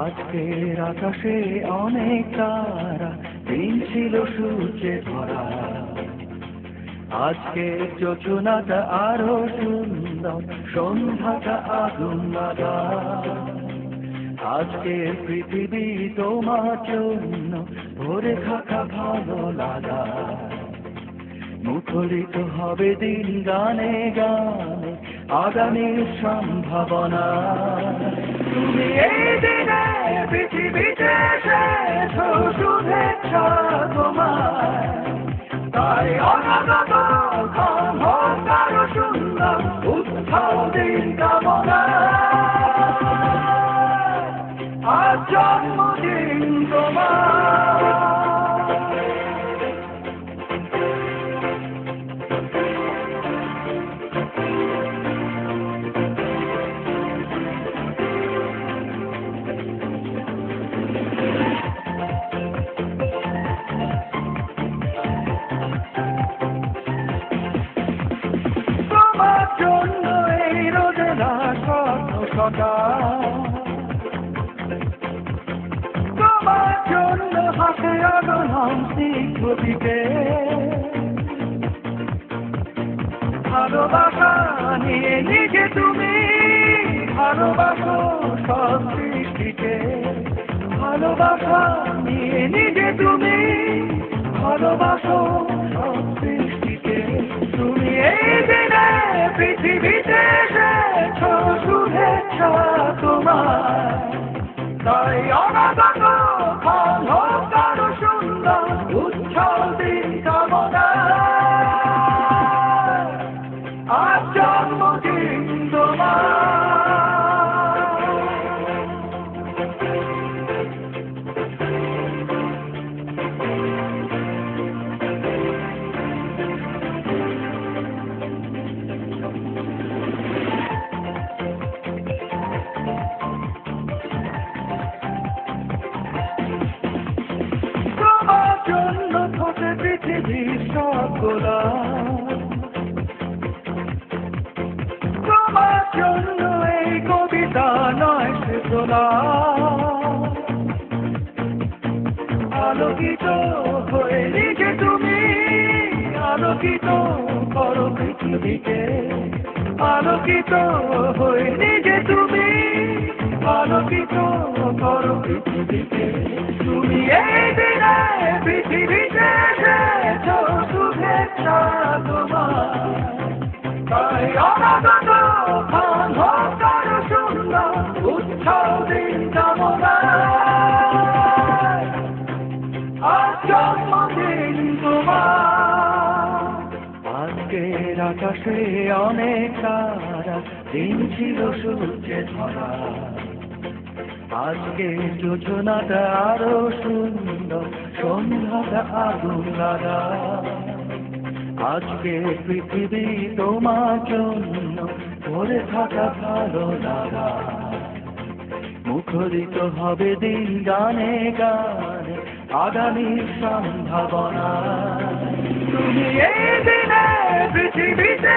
আজকের আকাশে অনেক তারা, দিন ছিল সূর্যে ভরা। আজকের যোজনাটা আরো সুন্দর, সন্ধ্যাটা আগুন লাগা। আজকের পৃথিবী তোমার জন্য ভরে থাকা ভালো লাগা। মুখরিত হবে দিন গানে গানে, আগামীর সম্ভাবনা। তুমি এই দিনে পৃথিবীতে এসেছো, শুভেচ্ছা তোমার। তাই অনাগত ক্ষণ হোক আরো সুন্দর, উৎসব দিন কামনা। আজ জন্মদিন তোমার। তোমার জন্য হাসে আগুন স্নিগ্ধদিকে, ভালোবাসা নিয়ে নিজে তুমি ভালোবাসো সব সৃষ্টিকে। ভালোবাসা নিয়ে নিজে তুমি ভালোবাসো সব সৃষ্টিকে। তুমি এই দিনে পৃথিবীতে এসেছো, শুভেচ্ছা তোমার। তাই অনাগত ক্ষণ হোক আরো সুন্দর, উৎসব দিন কামনা। আজ জন্মদিন তোমার। পৃথিবীর সব গোলাপ, তোমার জন্য এই কবিতা নয় সে গোলাপ। আলোকিত হয়ে নিজে তুমি আলোকিত করো পৃথিবীকে। আলোকিত হয়ে নিজে তুমি আলোকিত করো পৃথিবীকে। তুমি এই দিনে পৃথিবীতে এসেছো, শুভেচ্ছা তোমার। তাই অনাগত ক্ষণ হোক আরো সুন্দর, উৎসব দিন কামনা। আজ জন্মদিন তোমার। আজকের আকাশে অনেক তারা, দিন ছিল সূর্যে ধরা। আজকে যোজনাটা আরো সুন্দর, সন্ধ্যাটা আগুন লাগা। আজকে পৃথিবী তোমার জন্য ভরে থাকা ভালো লাগা। মুখরিত হবে দিন গানে গানে, আগামীর সম্ভাবনা। তুমি এই দিনে পৃথিবীতে